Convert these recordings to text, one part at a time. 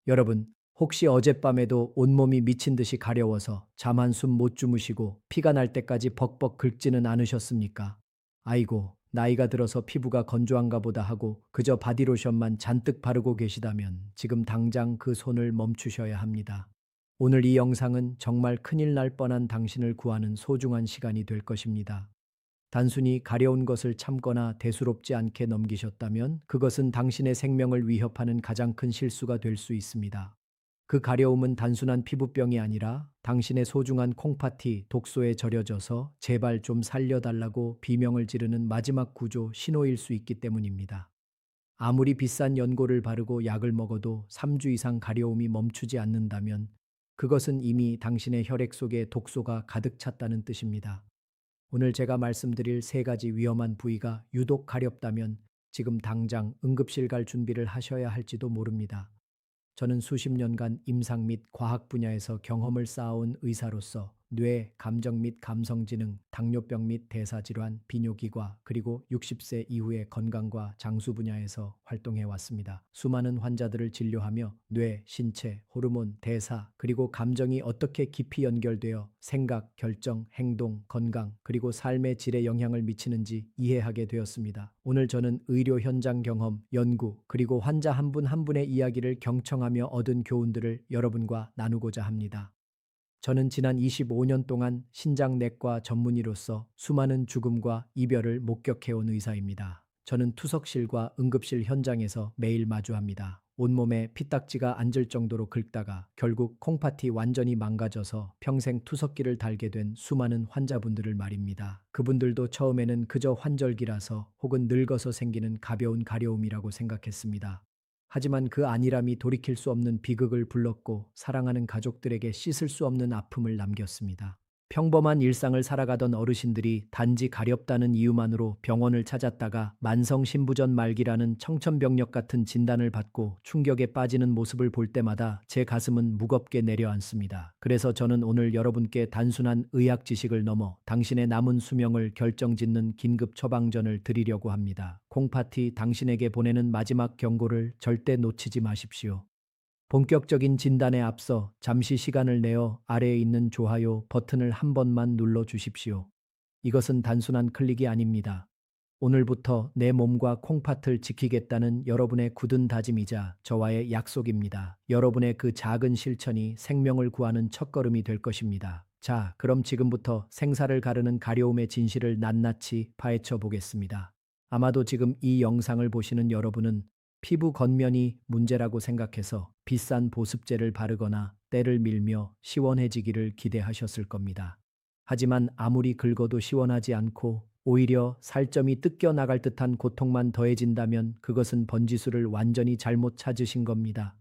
여러분, 혹시 어젯밤에도 온몸이 미친 듯이 가려워서 잠 한숨 못 주무시고 피가 날 때까지 벅벅 긁지는 않으셨습니까? 아이고, 나이가 들어서 피부가 건조한가 보다 하고 그저 바디로션만 잔뜩 바르고 계시다면 지금 당장 그 손을 멈추셔야 합니다. 오늘 이 영상은 정말 큰일 날 뻔한 당신을 구하는 소중한 시간이 될 것입니다. 단순히 가려운 것을 참거나 대수롭지 않게 넘기셨다면 그것은 당신의 생명을 위협하는 가장 큰 실수가 될 수 있습니다. 그 가려움은 단순한 피부병이 아니라 당신의 소중한 콩팥이 독소에 절여져서 제발 좀 살려달라고 비명을 지르는 마지막 구조 신호일 수 있기 때문입니다. 아무리 비싼 연고를 바르고 약을 먹어도 3주 이상 가려움이 멈추지 않는다면 그것은 이미 당신의 혈액 속에 독소가 가득 찼다는 뜻입니다. 오늘 제가 말씀드릴 세 가지 위험한 부위가 유독 가렵다면 지금 당장 응급실 갈 준비를 하셔야 할지도 모릅니다. 저는 수십 년간 임상 및 과학 분야에서 경험을 쌓아온 의사로서 뇌, 감정 및 감성지능, 당뇨병 및 대사질환, 비뇨기과 그리고 60세 이후의 건강과 장수 분야에서 활동해 왔습니다. 수많은 환자들을 진료하며 뇌, 신체, 호르몬, 대사, 그리고 감정이 어떻게 깊이 연결되어 생각, 결정, 행동, 건강, 그리고 삶의 질에 영향을 미치는지 이해하게 되었습니다. 오늘 저는 의료 현장 경험, 연구, 그리고 환자 한 분 한 분의 이야기를 경청하며 얻은 교훈들을 여러분과 나누고자 합니다. 저는 지난 25년 동안 신장내과 전문의로서 수많은 죽음과 이별을 목격해온 의사입니다. 저는 투석실과 응급실 현장에서 매일 마주합니다. 온몸에 피딱지가 앉을 정도로 긁다가 결국 콩팥이 완전히 망가져서 평생 투석기를 달게 된 수많은 환자분들을 말입니다. 그분들도 처음에는 그저 환절기라서 혹은 늙어서 생기는 가벼운 가려움이라고 생각했습니다. 하지만 그 안일함이 돌이킬 수 없는 비극을 불렀고 사랑하는 가족들에게 씻을 수 없는 아픔을 남겼습니다. 평범한 일상을 살아가던 어르신들이 단지 가렵다는 이유만으로 병원을 찾았다가 만성신부전 말기라는 청천벽력 같은 진단을 받고 충격에 빠지는 모습을 볼 때마다 제 가슴은 무겁게 내려앉습니다. 그래서 저는 오늘 여러분께 단순한 의학 지식을 넘어 당신의 남은 수명을 결정짓는 긴급 처방전을 드리려고 합니다. 콩팥이 당신에게 보내는 마지막 경고를 절대 놓치지 마십시오. 본격적인 진단에 앞서 잠시 시간을 내어 아래에 있는 좋아요 버튼을 한 번만 눌러 주십시오. 이것은 단순한 클릭이 아닙니다. 오늘부터 내 몸과 콩팥을 지키겠다는 여러분의 굳은 다짐이자 저와의 약속입니다. 여러분의 그 작은 실천이 생명을 구하는 첫걸음이 될 것입니다. 자, 그럼 지금부터 생사를 가르는 가려움의 진실을 낱낱이 파헤쳐 보겠습니다. 아마도 지금 이 영상을 보시는 여러분은 피부 겉면이 문제라고 생각해서 비싼 보습제를 바르거나 때를 밀며 시원해지기를 기대하셨을 겁니다. 하지만 아무리 긁어도 시원하지 않고 오히려 살점이 뜯겨 나갈 듯한 고통만 더해진다면 그것은 번지수를 완전히 잘못 찾으신 겁니다.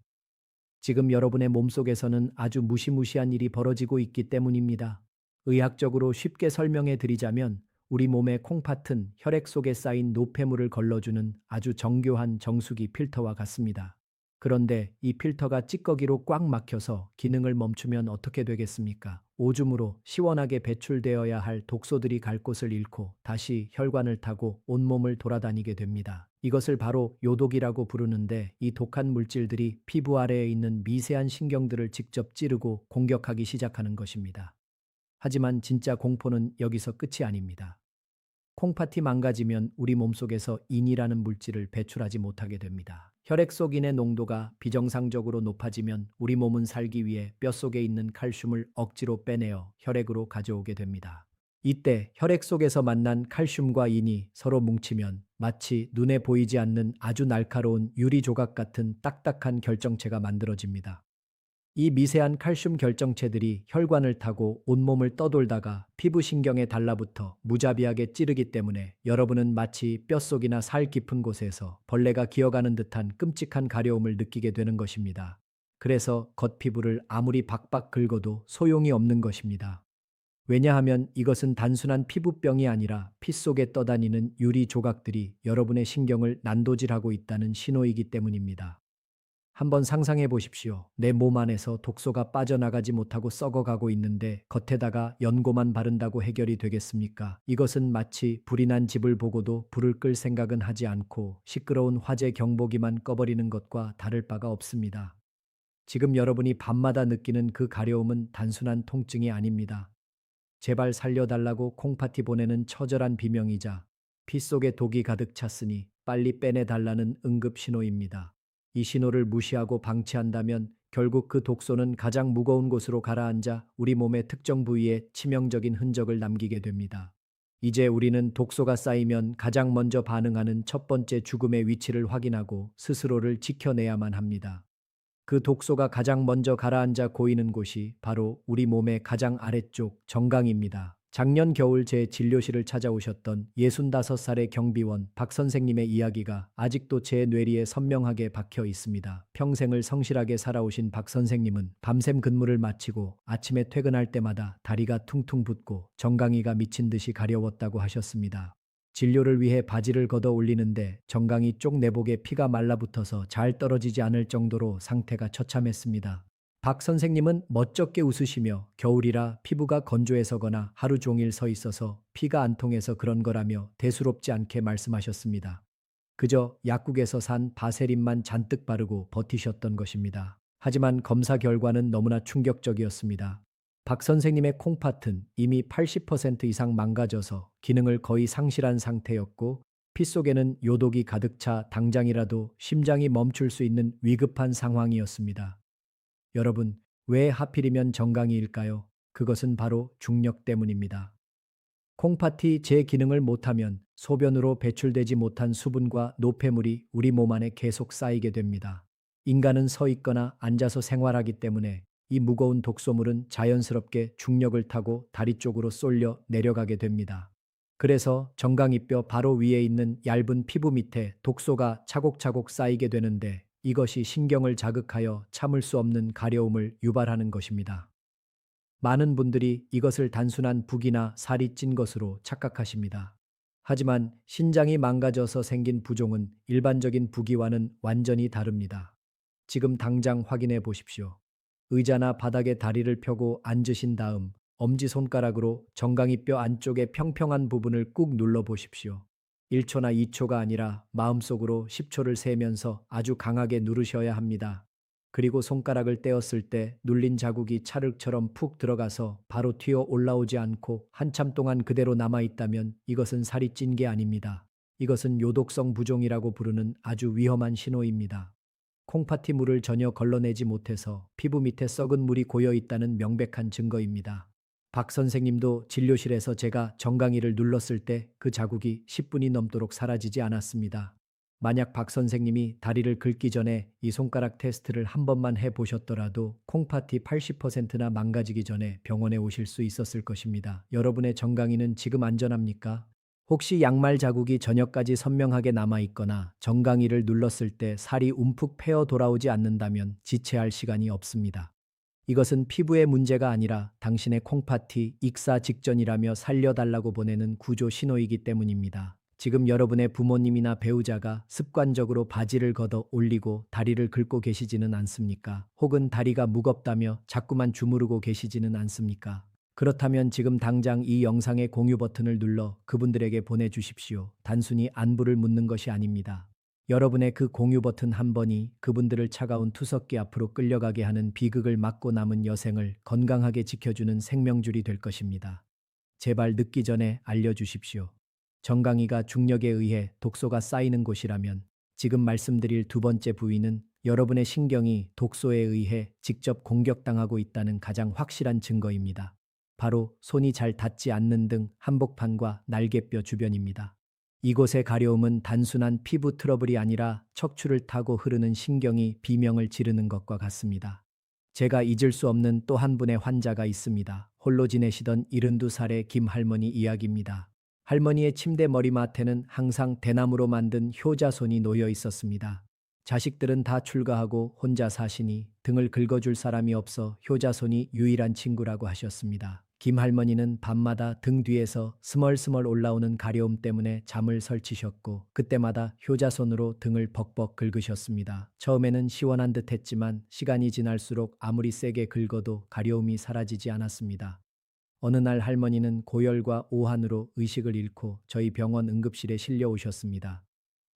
지금 여러분의 몸속에서는 아주 무시무시한 일이 벌어지고 있기 때문입니다. 의학적으로 쉽게 설명해 드리자면 우리 몸의 콩팥은 혈액 속에 쌓인 노폐물을 걸러주는 아주 정교한 정수기 필터와 같습니다. 그런데 이 필터가 찌꺼기로 꽉 막혀서 기능을 멈추면 어떻게 되겠습니까? 오줌으로 시원하게 배출되어야 할 독소들이 갈 곳을 잃고 다시 혈관을 타고 온몸을 돌아다니게 됩니다. 이것을 바로 요독이라고 부르는데 이 독한 물질들이 피부 아래에 있는 미세한 신경들을 직접 찌르고 공격하기 시작하는 것입니다. 하지만 진짜 공포는 여기서 끝이 아닙니다. 콩팥이 망가지면 우리 몸속에서 인이라는 물질을 배출하지 못하게 됩니다. 혈액 속 인의 농도가 비정상적으로 높아지면 우리 몸은 살기 위해 뼛속에 있는 칼슘을 억지로 빼내어 혈액으로 가져오게 됩니다. 이때 혈액 속에서 만난 칼슘과 인이 서로 뭉치면 마치 눈에 보이지 않는 아주 날카로운 유리 조각 같은 딱딱한 결정체가 만들어집니다. 이 미세한 칼슘 결정체들이 혈관을 타고 온몸을 떠돌다가 피부신경에 달라붙어 무자비하게 찌르기 때문에 여러분은 마치 뼛속이나 살 깊은 곳에서 벌레가 기어가는 듯한 끔찍한 가려움을 느끼게 되는 것입니다. 그래서 겉피부를 아무리 박박 긁어도 소용이 없는 것입니다. 왜냐하면 이것은 단순한 피부병이 아니라 피 속에 떠다니는 유리 조각들이 여러분의 신경을 난도질하고 있다는 신호이기 때문입니다. 한번 상상해 보십시오. 내 몸 안에서 독소가 빠져나가지 못하고 썩어가고 있는데 겉에다가 연고만 바른다고 해결이 되겠습니까? 이것은 마치 불이 난 집을 보고도 불을 끌 생각은 하지 않고 시끄러운 화재 경보기만 꺼버리는 것과 다를 바가 없습니다. 지금 여러분이 밤마다 느끼는 그 가려움은 단순한 통증이 아닙니다. 제발 살려달라고 콩팥이 보내는 처절한 비명이자 피 속에 독이 가득 찼으니 빨리 빼내달라는 응급 신호입니다. 이 신호를 무시하고 방치한다면 결국 그 독소는 가장 무거운 곳으로 가라앉아 우리 몸의 특정 부위에 치명적인 흔적을 남기게 됩니다. 이제 우리는 독소가 쌓이면 가장 먼저 반응하는 첫 번째 죽음의 위치를 확인하고 스스로를 지켜내야만 합니다. 그 독소가 가장 먼저 가라앉아 고이는 곳이 바로 우리 몸의 가장 아래쪽 정강입니다. 작년 겨울 제 진료실을 찾아오셨던 65살의 경비원 박 선생님의 이야기가 아직도 제 뇌리에 선명하게 박혀 있습니다. 평생을 성실하게 살아오신 박 선생님은 밤샘 근무를 마치고 아침에 퇴근할 때마다 다리가 퉁퉁 붓고 정강이가 미친 듯이 가려웠다고 하셨습니다. 진료를 위해 바지를 걷어 올리는데 정강이 쪽 내복에 피가 말라붙어서 잘 떨어지지 않을 정도로 상태가 처참했습니다. 박 선생님은 멋쩍게 웃으시며 겨울이라 피부가 건조해서거나 하루 종일 서 있어서 피가 안 통해서 그런 거라며 대수롭지 않게 말씀하셨습니다. 그저 약국에서 산 바세린만 잔뜩 바르고 버티셨던 것입니다. 하지만 검사 결과는 너무나 충격적이었습니다. 박 선생님의 콩팥은 이미 80% 이상 망가져서 기능을 거의 상실한 상태였고 피 속에는 요독이 가득 차 당장이라도 심장이 멈출 수 있는 위급한 상황이었습니다. 여러분, 왜 하필이면 정강이일까요? 그것은 바로 중력 때문입니다. 콩팥이 제 기능을 못하면 소변으로 배출되지 못한 수분과 노폐물이 우리 몸 안에 계속 쌓이게 됩니다. 인간은 서 있거나 앉아서 생활하기 때문에 이 무거운 독소물은 자연스럽게 중력을 타고 다리 쪽으로 쏠려 내려가게 됩니다. 그래서 정강이뼈 바로 위에 있는 얇은 피부 밑에 독소가 차곡차곡 쌓이게 되는데 이것이 신경을 자극하여 참을 수 없는 가려움을 유발하는 것입니다. 많은 분들이 이것을 단순한 붓기나 살이 찐 것으로 착각하십니다. 하지만 신장이 망가져서 생긴 부종은 일반적인 부기와는 완전히 다릅니다. 지금 당장 확인해 보십시오. 의자나 바닥에 다리를 펴고 앉으신 다음 엄지손가락으로 정강이뼈 안쪽의 평평한 부분을 꾹 눌러 보십시오. 1초나 2초가 아니라 마음속으로 10초를 세면서 아주 강하게 누르셔야 합니다. 그리고 손가락을 떼었을 때 눌린 자국이 찰흙처럼 푹 들어가서 바로 튀어 올라오지 않고 한참 동안 그대로 남아있다면 이것은 살이 찐 게 아닙니다. 이것은 요독성 부종이라고 부르는 아주 위험한 신호입니다. 콩팥이 물을 전혀 걸러내지 못해서 피부 밑에 썩은 물이 고여 있다는 명백한 증거입니다. 박 선생님도 진료실에서 제가 정강이를 눌렀을 때 그 자국이 10분이 넘도록 사라지지 않았습니다. 만약 박 선생님이 다리를 긁기 전에 이 손가락 테스트를 한 번만 해보셨더라도 콩팥이 80%나 망가지기 전에 병원에 오실 수 있었을 것입니다. 여러분의 정강이는 지금 안전합니까? 혹시 양말 자국이 저녁까지 선명하게 남아있거나 정강이를 눌렀을 때 살이 움푹 패어 돌아오지 않는다면 지체할 시간이 없습니다. 이것은 피부의 문제가 아니라 당신의 콩팥이 익사 직전이라며 살려달라고 보내는 구조 신호이기 때문입니다. 지금 여러분의 부모님이나 배우자가 습관적으로 바지를 걷어 올리고 다리를 긁고 계시지는 않습니까? 혹은 다리가 무겁다며 자꾸만 주무르고 계시지는 않습니까? 그렇다면 지금 당장 이 영상의 공유 버튼을 눌러 그분들에게 보내주십시오. 단순히 안부를 묻는 것이 아닙니다. 여러분의 그 공유 버튼 한 번이 그분들을 차가운 투석기 앞으로 끌려가게 하는 비극을 막고 남은 여생을 건강하게 지켜주는 생명줄이 될 것입니다. 제발 늦기 전에 알려주십시오. 정강이가 중력에 의해 독소가 쌓이는 곳이라면 지금 말씀드릴 두 번째 부위는 여러분의 신경이 독소에 의해 직접 공격당하고 있다는 가장 확실한 증거입니다. 바로 손이 잘 닿지 않는 등 한복판과 날개뼈 주변입니다. 이곳의 가려움은 단순한 피부 트러블이 아니라 척추를 타고 흐르는 신경이 비명을 지르는 것과 같습니다. 제가 잊을 수 없는 또 한 분의 환자가 있습니다. 홀로 지내시던 72살의 김 할머니 이야기입니다. 할머니의 침대 머리맡에는 항상 대나무로 만든 효자손이 놓여 있었습니다. 자식들은 다 출가하고 혼자 사시니 등을 긁어줄 사람이 없어 효자손이 유일한 친구라고 하셨습니다. 김 할머니는 밤마다 등 뒤에서 스멀스멀 올라오는 가려움 때문에 잠을 설치셨고 그때마다 효자손으로 등을 벅벅 긁으셨습니다. 처음에는 시원한 듯 했지만 시간이 지날수록 아무리 세게 긁어도 가려움이 사라지지 않았습니다. 어느 날 할머니는 고열과 오한으로 의식을 잃고 저희 병원 응급실에 실려 오셨습니다.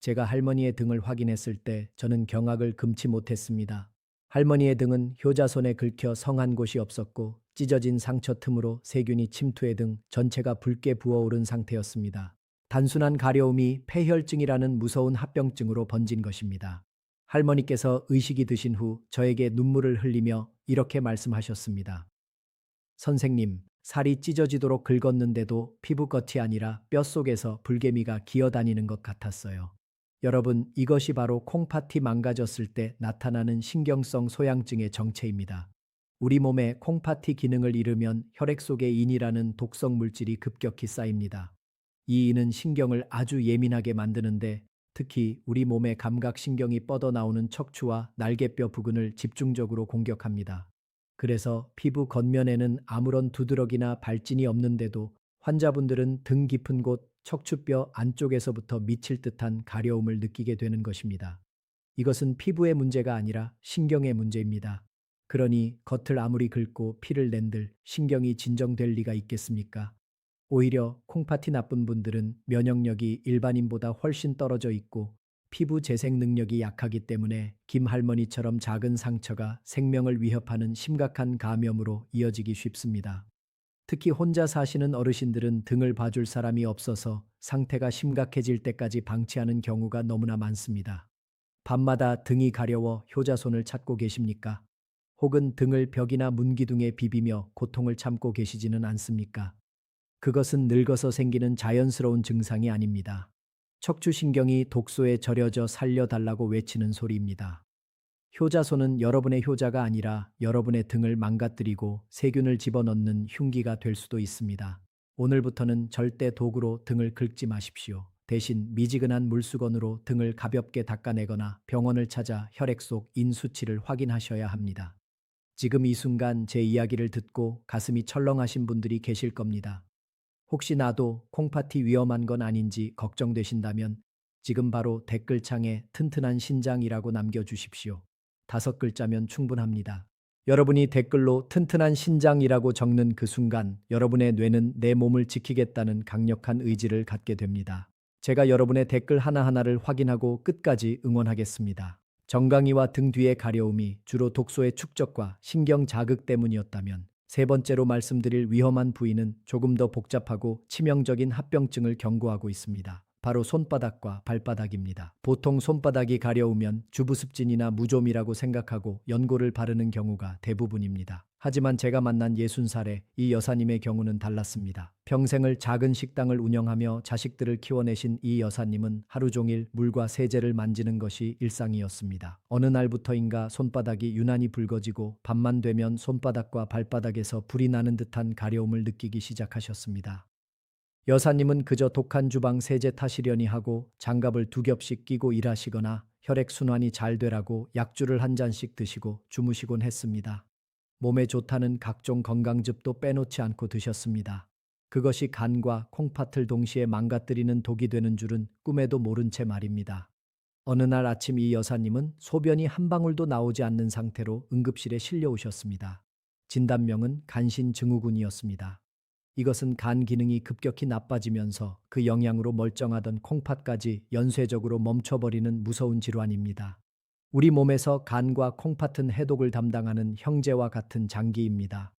제가 할머니의 등을 확인했을 때 저는 경악을 금치 못했습니다. 할머니의 등은 효자손에 긁혀 성한 곳이 없었고 찢어진 상처 틈으로 세균이 침투해 등 전체가 붉게 부어오른 상태였습니다. 단순한 가려움이 폐혈증이라는 무서운 합병증으로 번진 것입니다. 할머니께서 의식이 드신 후 저에게 눈물을 흘리며 이렇게 말씀하셨습니다. 선생님, 살이 찢어지도록 긁었는데도 피부겉이 아니라 뼛속에서 불개미가 기어다니는 것 같았어요. 여러분, 이것이 바로 콩팥이 망가졌을 때 나타나는 신경성 소양증의 정체입니다. 우리 몸에 콩팥이 기능을 잃으면 혈액 속에 인이라는 독성 물질이 급격히 쌓입니다. 이 인은 신경을 아주 예민하게 만드는데 특히 우리 몸의 감각신경이 뻗어나오는 척추와 날개뼈 부근을 집중적으로 공격합니다. 그래서 피부 겉면에는 아무런 두드러기나 발진이 없는데도 환자분들은 등 깊은 곳 척추뼈 안쪽에서부터 미칠 듯한 가려움을 느끼게 되는 것입니다. 이것은 피부의 문제가 아니라 신경의 문제입니다. 그러니 겉을 아무리 긁고 피를 낸들 신경이 진정될 리가 있겠습니까? 오히려 콩팥이 나쁜 분들은 면역력이 일반인보다 훨씬 떨어져 있고 피부 재생 능력이 약하기 때문에 김 할머니처럼 작은 상처가 생명을 위협하는 심각한 감염으로 이어지기 쉽습니다. 특히 혼자 사시는 어르신들은 등을 봐줄 사람이 없어서 상태가 심각해질 때까지 방치하는 경우가 너무나 많습니다. 밤마다 등이 가려워 효자손을 찾고 계십니까? 혹은 등을 벽이나 문기둥에 비비며 고통을 참고 계시지는 않습니까? 그것은 늙어서 생기는 자연스러운 증상이 아닙니다. 척추신경이 독소에 절여져 살려달라고 외치는 소리입니다. 효자손은 여러분의 효자가 아니라 여러분의 등을 망가뜨리고 세균을 집어넣는 흉기가 될 수도 있습니다. 오늘부터는 절대 도구로 등을 긁지 마십시오. 대신 미지근한 물수건으로 등을 가볍게 닦아내거나 병원을 찾아 혈액 속 인 수치를 확인하셔야 합니다. 지금 이 순간 제 이야기를 듣고 가슴이 철렁하신 분들이 계실 겁니다. 혹시 나도 콩팥이 위험한 건 아닌지 걱정되신다면 지금 바로 댓글창에 튼튼한 신장이라고 남겨주십시오. 5글자면 충분합니다. 여러분이 댓글로 튼튼한 신장이라고 적는 그 순간 여러분의 뇌는 내 몸을 지키겠다는 강력한 의지를 갖게 됩니다. 제가 여러분의 댓글 하나하나를 확인하고 끝까지 응원하겠습니다. 정강이와 등 뒤의 가려움이 주로 독소의 축적과 신경 자극 때문이었다면 세 번째로 말씀드릴 위험한 부위는 조금 더 복잡하고 치명적인 합병증을 경고하고 있습니다. 바로 손바닥과 발바닥입니다. 보통 손바닥이 가려우면 주부습진이나 무좀이라고 생각하고 연고를 바르는 경우가 대부분입니다. 하지만 제가 만난 60살의 이 여사님의 경우는 달랐습니다. 평생을 작은 식당을 운영하며 자식들을 키워내신 이 여사님은 하루 종일 물과 세제를 만지는 것이 일상이었습니다. 어느 날부터인가 손바닥이 유난히 붉어지고 밤만 되면 손바닥과 발바닥에서 불이 나는 듯한 가려움을 느끼기 시작하셨습니다. 여사님은 그저 독한 주방 세제 탓이려니 하고 장갑을 2겹씩 끼고 일하시거나 혈액순환이 잘 되라고 약주를 한 잔씩 드시고 주무시곤 했습니다. 몸에 좋다는 각종 건강즙도 빼놓지 않고 드셨습니다. 그것이 간과 콩팥을 동시에 망가뜨리는 독이 되는 줄은 꿈에도 모른 채 말입니다. 어느 날 아침 이 여사님은 소변이 한 방울도 나오지 않는 상태로 응급실에 실려오셨습니다. 진단명은 간신증후군이었습니다. 이것은 간 기능이 급격히 나빠지면서 그 영향으로 멀쩡하던 콩팥까지 연쇄적으로 멈춰버리는 무서운 질환입니다. 우리 몸에서 간과 콩팥은 해독을 담당하는 형제와 같은 장기입니다.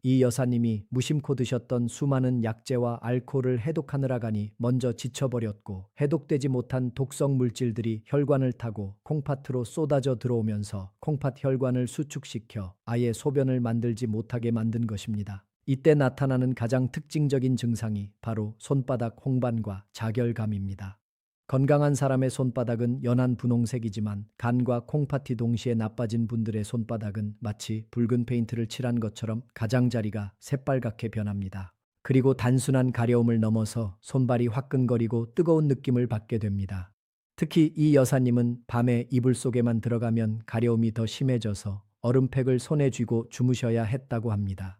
이 여사님이 무심코 드셨던 수많은 약재와 알코올을 해독하느라 간이 먼저 지쳐버렸고 해독되지 못한 독성 물질들이 혈관을 타고 콩팥으로 쏟아져 들어오면서 콩팥 혈관을 수축시켜 아예 소변을 만들지 못하게 만든 것입니다. 이때 나타나는 가장 특징적인 증상이 바로 손바닥 홍반과 자결감입니다. 건강한 사람의 손바닥은 연한 분홍색이지만 간과 콩팥이 동시에 나빠진 분들의 손바닥은 마치 붉은 페인트를 칠한 것처럼 가장자리가 새빨갛게 변합니다. 그리고 단순한 가려움을 넘어서 손발이 화끈거리고 뜨거운 느낌을 받게 됩니다. 특히 이 여사님은 밤에 이불 속에만 들어가면 가려움이 더 심해져서 얼음팩을 손에 쥐고 주무셔야 했다고 합니다.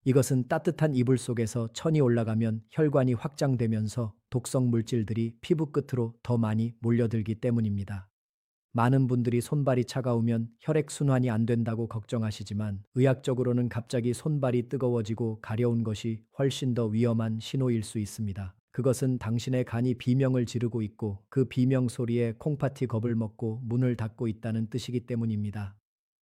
이것은 따뜻한 이불 속에서 천이 올라가면 혈관이 확장되면서 독성 물질들이 피부 끝으로 더 많이 몰려들기 때문입니다. 많은 분들이 손발이 차가우면 혈액순환이 안 된다고 걱정하시지만 의학적으로는 갑자기 손발이 뜨거워지고 가려운 것이 훨씬 더 위험한 신호일 수 있습니다. 그것은 당신의 간이 비명을 지르고 있고 그 비명 소리에 콩팥이 겁을 먹고 문을 닫고 있다는 뜻이기 때문입니다.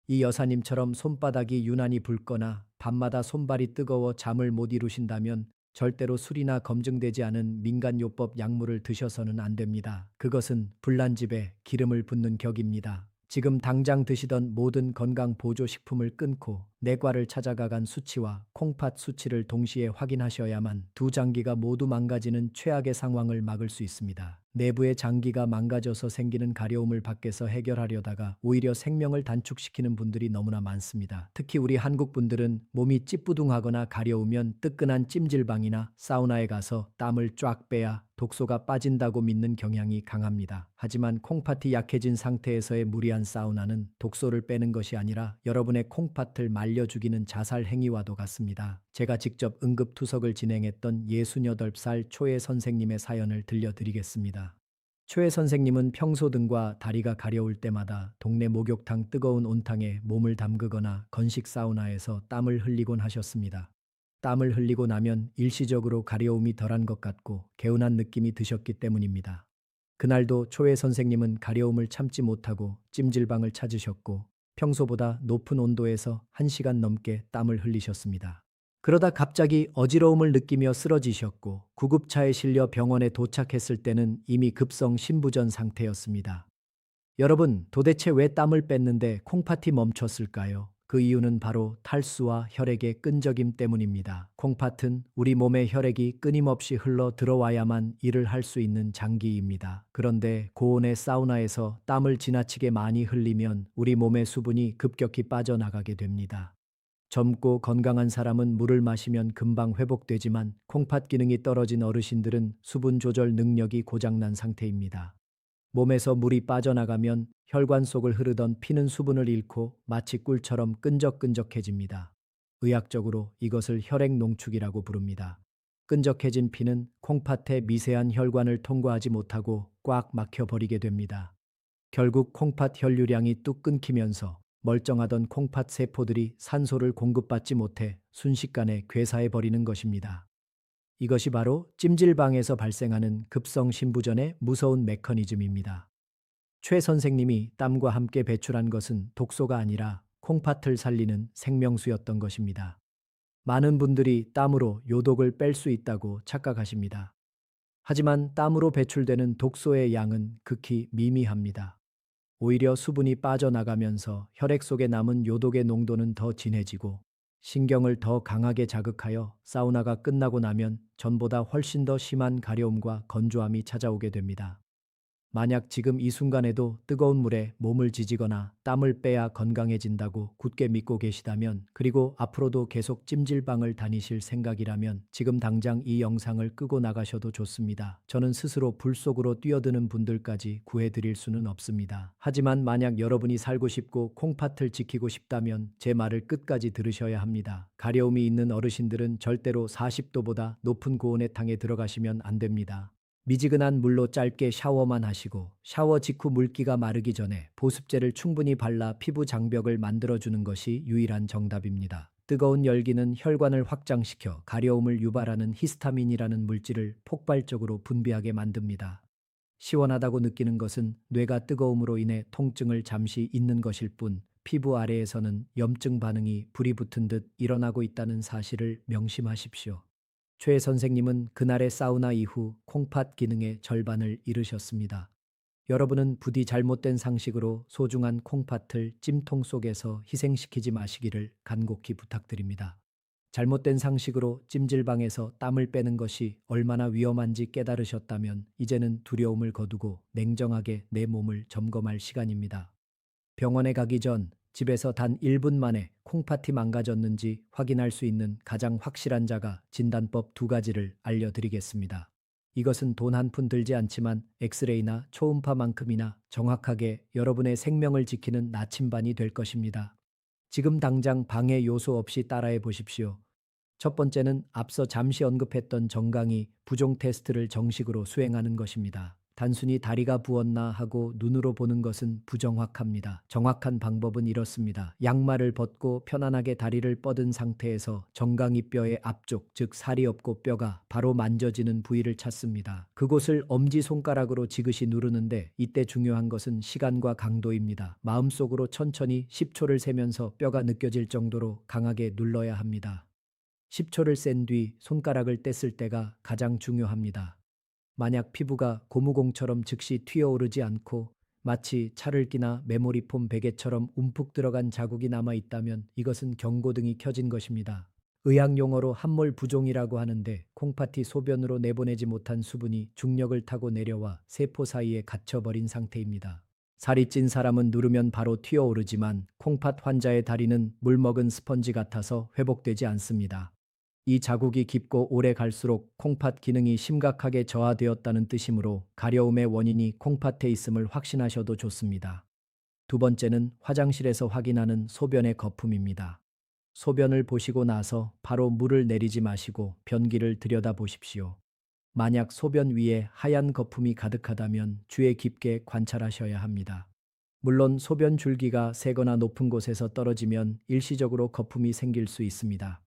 이 여사님처럼 손바닥이 유난히 붉거나 밤마다 손발이 뜨거워 잠을 못 이루신다면 절대로 술이나 검증되지 않은 민간요법 약물을 드셔서는 안 됩니다. 그것은 불난 집에 기름을 붓는 격입니다. 지금 당장 드시던 모든 건강 보조 식품을 끊고 내과를 찾아가간 수치와 콩팥 수치를 동시에 확인하셔야만 두 장기가 모두 망가지는 최악의 상황을 막을 수 있습니다. 내부의 장기가 망가져서 생기는 가려움을 밖에서 해결하려다가 오히려 생명을 단축시키는 분들이 너무나 많습니다. 특히 우리 한국 분들은 몸이 찌뿌둥하거나 가려우면 뜨끈한 찜질방이나 사우나에 가서 땀을 쫙 빼야 독소가 빠진다고 믿는 경향이 강합니다. 하지만 콩팥이 약해진 상태에서의 무리한 사우나는 독소를 빼는 것이 아니라 여러분의 콩팥을 말려 죽이는 자살 행위와도 같습니다. 제가 직접 응급투석을 진행했던 68살 초의 선생님의 사연을 들려드리겠습니다. 초의 선생님은 평소 등과 다리가 가려울 때마다 동네 목욕탕 뜨거운 온탕에 몸을 담그거나 건식 사우나에서 땀을 흘리곤 하셨습니다. 땀을 흘리고 나면 일시적으로 가려움이 덜한 것 같고 개운한 느낌이 드셨기 때문입니다. 그날도 초의 선생님은 가려움을 참지 못하고 찜질방을 찾으셨고 평소보다 높은 온도에서 1시간 넘게 땀을 흘리셨습니다. 그러다 갑자기 어지러움을 느끼며 쓰러지셨고 구급차에 실려 병원에 도착했을 때는 이미 급성 신부전 상태였습니다. 여러분, 도대체 왜 땀을 뺐는데 콩팥이 멈췄을까요? 그 이유는 바로 탈수와 혈액의 끈적임 때문입니다. 콩팥은 우리 몸의 혈액이 끊임없이 흘러 들어와야만 일을 할 수 있는 장기입니다. 그런데 고온의 사우나에서 땀을 지나치게 많이 흘리면 우리 몸의 수분이 급격히 빠져나가게 됩니다. 젊고 건강한 사람은 물을 마시면 금방 회복되지만 콩팥 기능이 떨어진 어르신들은 수분 조절 능력이 고장난 상태입니다. 몸에서 물이 빠져나가면 혈관 속을 흐르던 피는 수분을 잃고 마치 꿀처럼 끈적끈적해집니다. 의학적으로 이것을 혈액 농축이라고 부릅니다. 끈적해진 피는 콩팥의 미세한 혈관을 통과하지 못하고 꽉 막혀버리게 됩니다. 결국 콩팥 혈류량이 뚝 끊기면서 멀쩡하던 콩팥 세포들이 산소를 공급받지 못해 순식간에 괴사해버리는 것입니다. 이것이 바로 찜질방에서 발생하는 급성 신부전의 무서운 메커니즘입니다. 최 선생님이 땀과 함께 배출한 것은 독소가 아니라 콩팥을 살리는 생명수였던 것입니다. 많은 분들이 땀으로 요독을 뺄 수 있다고 착각하십니다. 하지만 땀으로 배출되는 독소의 양은 극히 미미합니다. 오히려 수분이 빠져나가면서 혈액 속에 남은 요독의 농도는 더 진해지고 신경을 더 강하게 자극하여 사우나가 끝나고 나면 전보다 훨씬 더 심한 가려움과 건조함이 찾아오게 됩니다. 만약 지금 이 순간에도 뜨거운 물에 몸을 지지거나 땀을 빼야 건강해진다고 굳게 믿고 계시다면, 그리고 앞으로도 계속 찜질방을 다니실 생각이라면 지금 당장 이 영상을 끄고 나가셔도 좋습니다. 저는 스스로 불 속으로 뛰어드는 분들까지 구해드릴 수는 없습니다. 하지만 만약 여러분이 살고 싶고 콩팥을 지키고 싶다면 제 말을 끝까지 들으셔야 합니다. 가려움이 있는 어르신들은 절대로 40도보다 높은 고온의 탕에 들어가시면 안 됩니다. 미지근한 물로 짧게 샤워만 하시고 샤워 직후 물기가 마르기 전에 보습제를 충분히 발라 피부 장벽을 만들어주는 것이 유일한 정답입니다. 뜨거운 열기는 혈관을 확장시켜 가려움을 유발하는 히스타민이라는 물질을 폭발적으로 분비하게 만듭니다. 시원하다고 느끼는 것은 뇌가 뜨거움으로 인해 통증을 잠시 잊는 것일 뿐, 피부 아래에서는 염증 반응이 불이 붙은 듯 일어나고 있다는 사실을 명심하십시오. 최 선생님은 그날의 사우나 이후 콩팥 기능의 절반을 잃으셨습니다. 여러분은 부디 잘못된 상식으로 소중한 콩팥을 찜통 속에서 희생시키지 마시기를 간곡히 부탁드립니다. 잘못된 상식으로 찜질방에서 땀을 빼는 것이 얼마나 위험한지 깨달으셨다면 이제는 두려움을 거두고 냉정하게 내 몸을 점검할 시간입니다. 병원에 가기 전 집에서 단 1분 만에 콩팥이 망가졌는지 확인할 수 있는 가장 확실한 자가 진단법 2가지를 알려드리겠습니다. 이것은 돈 한 푼 들지 않지만 엑스레이나 초음파만큼이나 정확하게 여러분의 생명을 지키는 나침반이 될 것입니다. 지금 당장 방해 요소 없이 따라해 보십시오. 첫 번째는 앞서 잠시 언급했던 정강이 부종 테스트를 정식으로 수행하는 것입니다. 단순히 다리가 부었나 하고 눈으로 보는 것은 부정확합니다. 정확한 방법은 이렇습니다. 양말을 벗고 편안하게 다리를 뻗은 상태에서 정강이 뼈의 앞쪽, 즉 살이 없고 뼈가 바로 만져지는 부위를 찾습니다. 그곳을 엄지손가락으로 지그시 누르는데 이때 중요한 것은 시간과 강도입니다. 마음속으로 천천히 10초를 세면서 뼈가 느껴질 정도로 강하게 눌러야 합니다. 10초를 센 뒤 손가락을 뗐을 때가 가장 중요합니다. 만약 피부가 고무공처럼 즉시 튀어오르지 않고 마치 차를 끼나 메모리폼 베개처럼 움푹 들어간 자국이 남아 있다면 이것은 경고등이 켜진 것입니다. 의학 용어로 함몰 부종이라고 하는데 콩팥이 소변으로 내보내지 못한 수분이 중력을 타고 내려와 세포 사이에 갇혀버린 상태입니다. 살이 찐 사람은 누르면 바로 튀어오르지만 콩팥 환자의 다리는 물먹은 스펀지 같아서 회복되지 않습니다. 이 자국이 깊고 오래 갈수록 콩팥 기능이 심각하게 저하되었다는 뜻이므로 가려움의 원인이 콩팥에 있음을 확신하셔도 좋습니다. 두 번째는 화장실에서 확인하는 소변의 거품입니다. 소변을 보시고 나서 바로 물을 내리지 마시고 변기를 들여다보십시오. 만약 소변 위에 하얀 거품이 가득하다면 주의 깊게 관찰하셔야 합니다. 물론 소변 줄기가 새거나 높은 곳에서 떨어지면 일시적으로 거품이 생길 수 있습니다.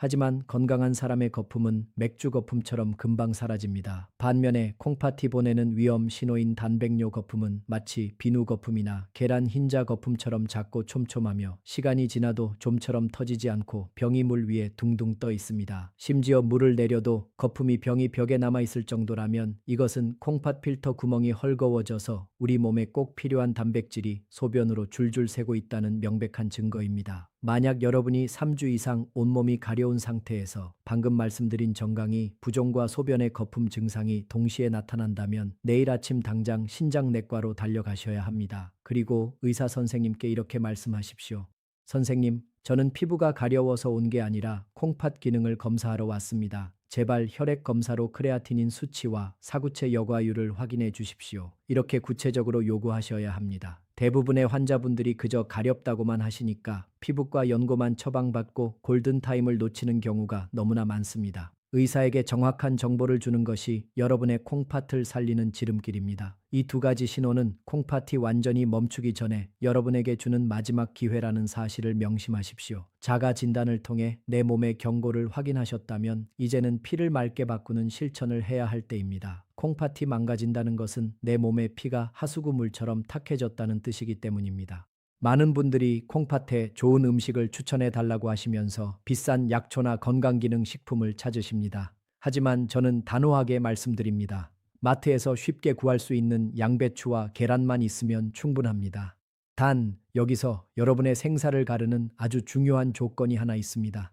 하지만 건강한 사람의 거품은 맥주 거품처럼 금방 사라집니다. 반면에 콩팥이 보내는 위험 신호인 단백뇨 거품은 마치 비누 거품이나 계란 흰자 거품처럼 작고 촘촘하며 시간이 지나도 좀처럼 터지지 않고 병이 물 위에 둥둥 떠 있습니다. 심지어 물을 내려도 거품이 병이 벽에 남아있을 정도라면 이것은 콩팥 필터 구멍이 헐거워져서 우리 몸에 꼭 필요한 단백질이 소변으로 줄줄 새고 있다는 명백한 증거입니다. 만약 여러분이 3주 이상 온몸이 가려운 상태에서 방금 말씀드린 정강이 부종과 소변의 거품 증상이 동시에 나타난다면 내일 아침 당장 신장내과로 달려가셔야 합니다. 그리고 의사 선생님께 이렇게 말씀하십시오. 선생님, 저는 피부가 가려워서 온 게 아니라 콩팥 기능을 검사하러 왔습니다. 제발 혈액 검사로 크레아티닌 수치와 사구체 여과율을 확인해 주십시오. 이렇게 구체적으로 요구하셔야 합니다. 대부분의 환자분들이 그저 가렵다고만 하시니까 피부과 연고만 처방받고 골든타임을 놓치는 경우가 너무나 많습니다. 의사에게 정확한 정보를 주는 것이 여러분의 콩팥을 살리는 지름길입니다. 이 두 가지 신호는 콩팥이 완전히 멈추기 전에 여러분에게 주는 마지막 기회라는 사실을 명심하십시오. 자가 진단을 통해 내 몸의 경고를 확인하셨다면 이제는 피를 맑게 바꾸는 실천을 해야 할 때입니다. 콩팥이 망가진다는 것은 내 몸의 피가 하수구물처럼 탁해졌다는 뜻이기 때문입니다. 많은 분들이 콩팥에 좋은 음식을 추천해 달라고 하시면서 비싼 약초나 건강기능식품을 찾으십니다. 하지만 저는 단호하게 말씀드립니다. 마트에서 쉽게 구할 수 있는 양배추와 계란만 있으면 충분합니다. 단, 여기서 여러분의 생사를 가르는 아주 중요한 조건이 하나 있습니다.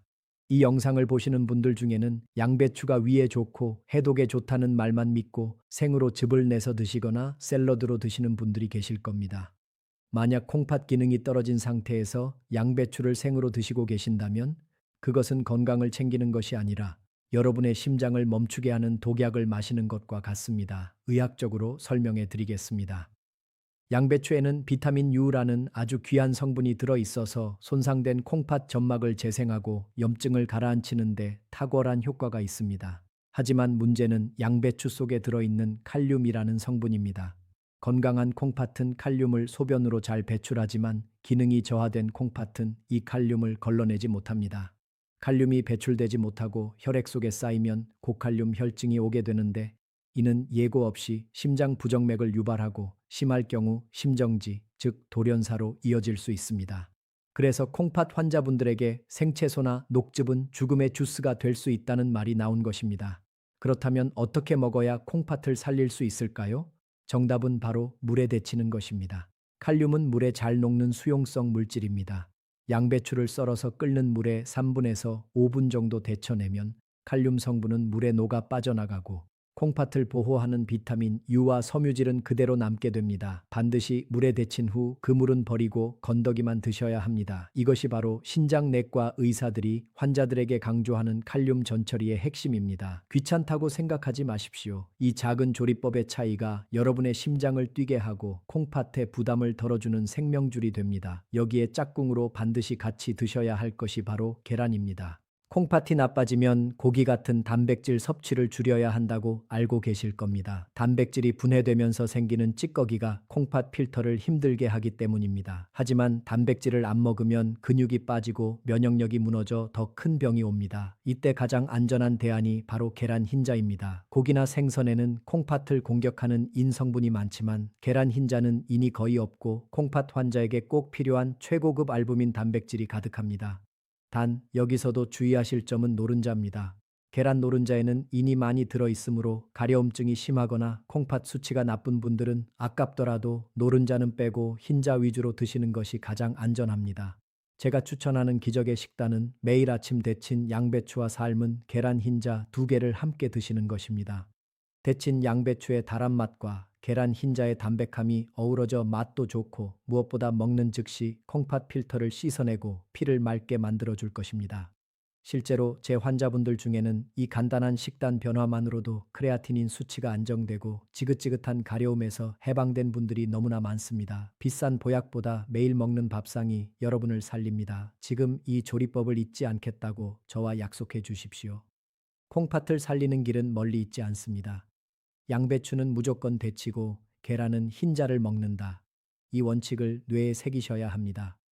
이 영상을 보시는 분들 중에는 양배추가 위에 좋고 해독에 좋다는 말만 믿고 생으로 즙을 내서 드시거나 샐러드로 드시는 분들이 계실 겁니다. 만약 콩팥 기능이 떨어진 상태에서 양배추를 생으로 드시고 계신다면 그것은 건강을 챙기는 것이 아니라 여러분의 심장을 멈추게 하는 독약을 마시는 것과 같습니다. 의학적으로 설명해 드리겠습니다. 양배추에는 비타민 U라는 아주 귀한 성분이 들어 있어서 손상된 콩팥 점막을 재생하고 염증을 가라앉히는 데 탁월한 효과가 있습니다. 하지만 문제는 양배추 속에 들어있는 칼륨이라는 성분입니다. 건강한 콩팥은 칼륨을 소변으로 잘 배출하지만 기능이 저하된 콩팥은 이 칼륨을 걸러내지 못합니다. 칼륨이 배출되지 못하고 혈액 속에 쌓이면 고칼륨 혈증이 오게 되는데 이는 예고 없이 심장 부정맥을 유발하고 심할 경우 심정지, 즉 돌연사로 이어질 수 있습니다. 그래서 콩팥 환자분들에게 생채소나 녹즙은 죽음의 주스가 될 수 있다는 말이 나온 것입니다. 그렇다면 어떻게 먹어야 콩팥을 살릴 수 있을까요? 정답은 바로 물에 데치는 것입니다. 칼륨은 물에 잘 녹는 수용성 물질입니다. 양배추를 썰어서 끓는 물에 3분에서 5분 정도 데쳐내면 칼륨 성분은 물에 녹아 빠져나가고 콩팥을 보호하는 비타민 U와 섬유질은 그대로 남게 됩니다. 반드시 물에 데친 후 그 물은 버리고 건더기만 드셔야 합니다. 이것이 바로 신장내과 의사들이 환자들에게 강조하는 칼륨 전처리의 핵심입니다. 귀찮다고 생각하지 마십시오. 이 작은 조리법의 차이가 여러분의 심장을 뛰게 하고 콩팥의 부담을 덜어주는 생명줄이 됩니다. 여기에 짝꿍으로 반드시 같이 드셔야 할 것이 바로 계란입니다. 콩팥이 나빠지면 고기 같은 단백질 섭취를 줄여야 한다고 알고 계실 겁니다. 단백질이 분해되면서 생기는 찌꺼기가 콩팥 필터를 힘들게 하기 때문입니다. 하지만 단백질을 안 먹으면 근육이 빠지고 면역력이 무너져 더 큰 병이 옵니다. 이때 가장 안전한 대안이 바로 계란 흰자입니다. 고기나 생선에는 콩팥을 공격하는 인 성분이 많지만 계란 흰자는 인이 거의 없고 콩팥 환자에게 꼭 필요한 최고급 알부민 단백질이 가득합니다. 단, 여기서도 주의하실 점은 노른자입니다. 계란 노른자에는 인이 많이 들어있으므로 가려움증이 심하거나 콩팥 수치가 나쁜 분들은 아깝더라도 노른자는 빼고 흰자 위주로 드시는 것이 가장 안전합니다. 제가 추천하는 기적의 식단은 매일 아침 데친 양배추와 삶은 계란 흰자 2개를 함께 드시는 것입니다. 데친 양배추의 달한 맛과 계란 흰자의 담백함이 어우러져 맛도 좋고 무엇보다 먹는 즉시 콩팥 필터를 씻어내고 피를 맑게 만들어 줄 것입니다. 실제로 제 환자분들 중에는 이 간단한 식단 변화만으로도 크레아티닌 수치가 안정되고 지긋지긋한 가려움에서 해방된 분들이 너무나 많습니다. 비싼 보약보다 매일 먹는 밥상이 여러분을 살립니다. 지금 이 조리법을 잊지 않겠다고 저와 약속해 주십시오. 콩팥을 살리는 길은 멀리 있지 않습니다. 양배추는 무조건 데치고 계란은 흰자를 먹는다. 이 원칙을 뇌에 새기셔야 합니다.